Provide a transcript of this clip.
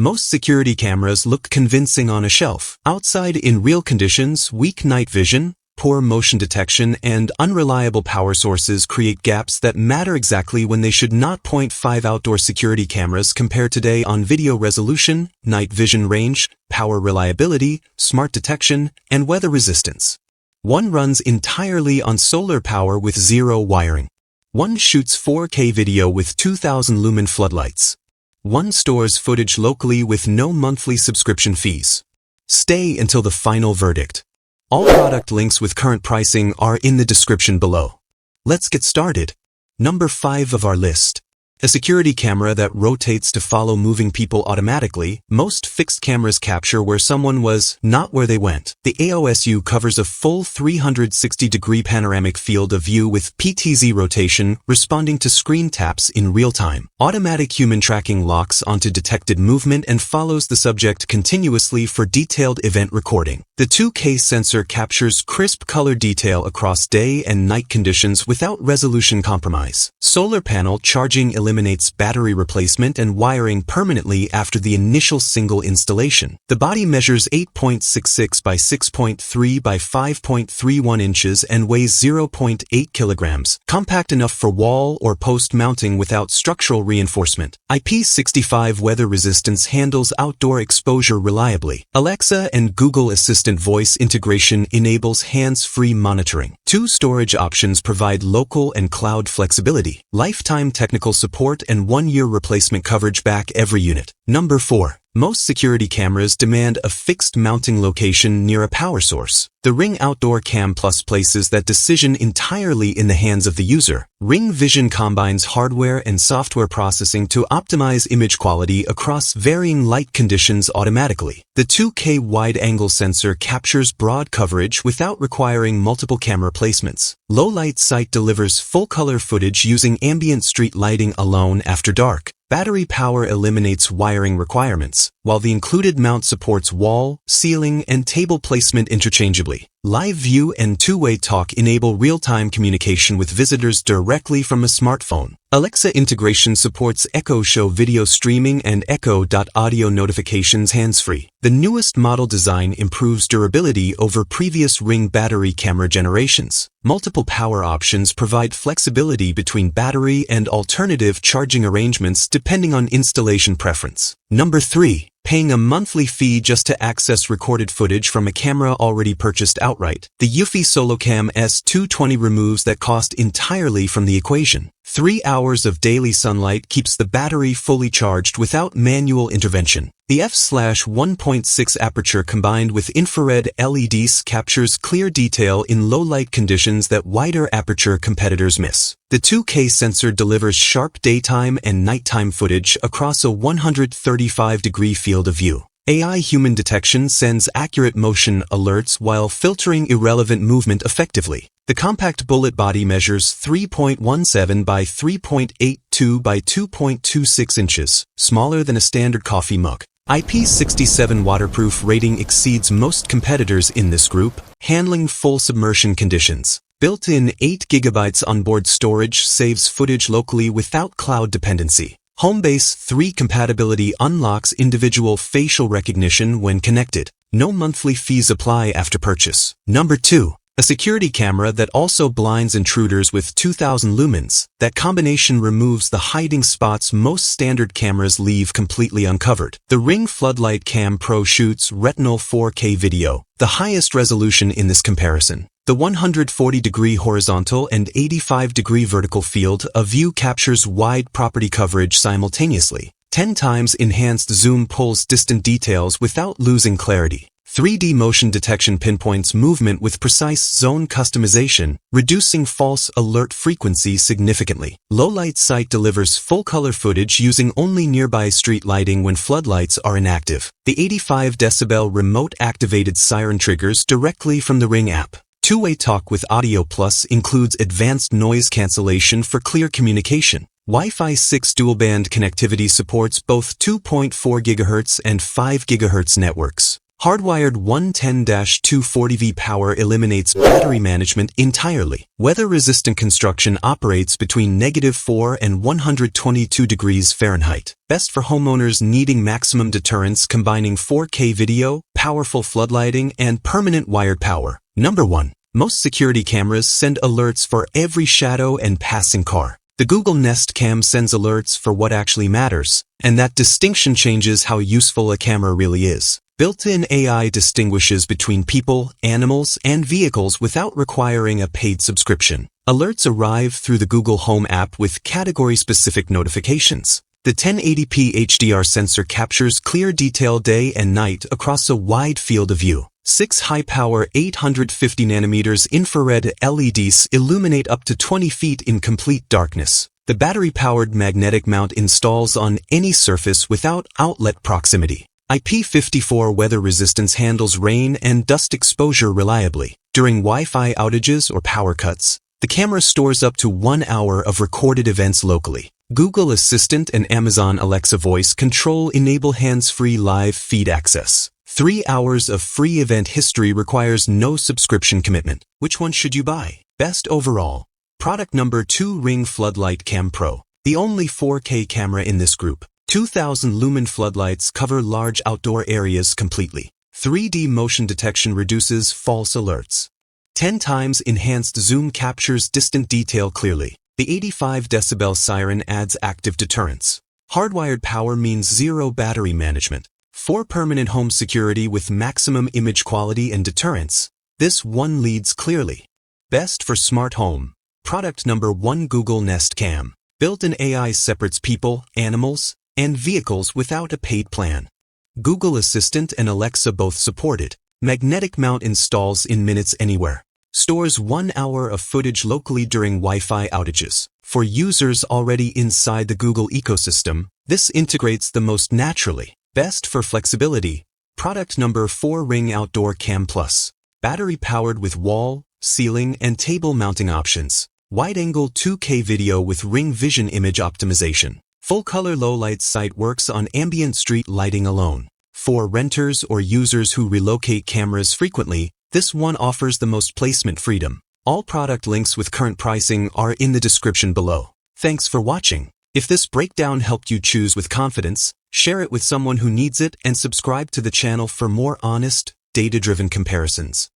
Most security cameras look convincing on a shelf. Outside in real conditions, weak night vision, poor motion detection, and unreliable power sources create gaps that matter exactly when they should not. 5 Outdoor security cameras compare today on video resolution, night vision range, power reliability, smart detection, and weather resistance. One runs entirely on solar power with zero wiring. One shoots 4K video with 2000 lumen floodlights. One stores footage locally with no monthly subscription fees. Stay until the final verdict. All product links with current pricing are in the description below. Let's get started. Number 5 of our list. A security camera that rotates to follow moving people automatically. Most fixed cameras capture where someone was, not where they went. The AOSU covers a full 360-degree panoramic field of view with PTZ rotation, responding to screen taps in real time. Automatic human tracking locks onto detected movement and follows the subject continuously for detailed event recording. The 2K sensor captures crisp color detail across day and night conditions without resolution compromise. Solar panel charging eliminates battery replacement and wiring permanently after the initial single installation. The body measures 8.66 by 6.3 by 5.31 inches and weighs 0.8 kilograms, compact enough for wall or post mounting without structural reinforcement. IP65 weather resistance handles outdoor exposure reliably. Alexa and Google Assistant voice integration enables hands-free monitoring. 2 storage options provide local and cloud flexibility, lifetime technical support, and 1-year replacement coverage back every unit. Number 4. Most security cameras demand a fixed mounting location near a power source. The Ring Outdoor Cam Plus places that decision entirely in the hands of the user. Ring Vision combines hardware and software processing to optimize image quality across varying light conditions automatically. The 2K wide-angle sensor captures broad coverage without requiring multiple camera placements. Low-light sight delivers full-color footage using ambient street lighting alone after dark. Battery power eliminates wiring requirements, while the included mount supports wall, ceiling, and table placement interchangeably. Live View and two-way talk enable real-time communication with visitors directly from a smartphone. Alexa integration supports Echo Show video streaming and Echo.audio notifications hands-free. The newest model design improves durability over previous Ring battery camera generations. Multiple power options provide flexibility between battery and alternative charging arrangements depending on installation preference. Number 3. Paying a monthly fee just to access recorded footage from a camera already purchased outright. The eufy SoloCam S220 removes that cost entirely from the equation. 3 hours of daily sunlight keeps the battery fully charged without manual intervention. The f/1.6 aperture combined with infrared LEDs captures clear detail in low-light conditions that wider aperture competitors miss. The 2K sensor delivers sharp daytime and nighttime footage across a 135-degree field of view. AI human detection sends accurate motion alerts while filtering irrelevant movement effectively. The compact bullet body measures 3.17 by 3.82 by 2.26 inches, smaller than a standard coffee mug. IP67 waterproof rating exceeds most competitors in this group, handling full submersion conditions. Built-in 8 GB onboard storage saves footage locally without cloud dependency. Homebase 3 compatibility unlocks individual facial recognition when connected. No monthly fees apply after purchase. Number 2. A security camera that also blinds intruders with 2000 lumens. That combination removes the hiding spots most standard cameras leave completely uncovered. The Ring Floodlight Cam Pro shoots retinal 4K video, the highest resolution in this comparison. The 140-degree horizontal and 85-degree vertical field of view captures wide property coverage simultaneously. 10 times enhanced zoom pulls distant details without losing clarity. 3D motion detection pinpoints movement with precise zone customization, reducing false alert frequency significantly. Low-light sight delivers full-color footage using only nearby street lighting when floodlights are inactive. The 85 decibel remote-activated siren triggers directly from the Ring app. Two-way talk with Audio Plus includes advanced noise cancellation for clear communication. Wi-Fi 6 dual-band connectivity supports both 2.4 GHz and 5 GHz networks. Hardwired 110-240V power eliminates battery management entirely. Weather-resistant construction operates between -4 and 122 degrees Fahrenheit. Best for homeowners needing maximum deterrence, combining 4K video, powerful floodlighting, and permanent wired power. Number 1. Most security cameras send alerts for every shadow and passing car. The Google Nest Cam sends alerts for what actually matters, and that distinction changes how useful a camera really is. Built-in AI distinguishes between people, animals, and vehicles without requiring a paid subscription. Alerts arrive through the Google Home app with category-specific notifications. The 1080p HDR sensor captures clear detail day and night across a wide field of view. 6 high-power 850nm infrared LEDs illuminate up to 20 feet in complete darkness. The battery-powered magnetic mount installs on any surface without outlet proximity. IP54 weather resistance handles rain and dust exposure reliably. During Wi-Fi outages or power cuts, the camera stores up to 1 hour of recorded events locally. Google Assistant and Amazon Alexa voice control enable hands-free live feed access. 3 hours of free event history requires no subscription commitment. Which one should you buy? Best overall. Product number 2, Ring Floodlight Cam Pro. The only 4K camera in this group. 2000 lumen floodlights cover large outdoor areas completely. 3D motion detection reduces false alerts. 10 times enhanced zoom captures distant detail clearly. The 85 decibel siren adds active deterrence. Hardwired power means zero battery management. For permanent home security with maximum image quality and deterrence, this one leads clearly. Best for smart home. Product number 1, Google Nest Cam. Built-in AI separates people, animals, and vehicles without a paid plan. Google Assistant and Alexa both support it. Magnetic mount installs in minutes anywhere. Stores 1 hour of footage locally during Wi-Fi outages. For users already inside the Google ecosystem, this integrates the most naturally. Best for flexibility. Product number 4, Ring Outdoor Cam Plus. Battery powered with wall, ceiling, and table mounting options. Wide-angle 2K video with Ring Vision image optimization. Full-color low-light sight works on ambient street lighting alone. For renters or users who relocate cameras frequently, this one offers the most placement freedom. All product links with current pricing are in the description below. Thanks for watching. If this breakdown helped you choose with confidence, share it with someone who needs it and subscribe to the channel for more honest, data-driven comparisons.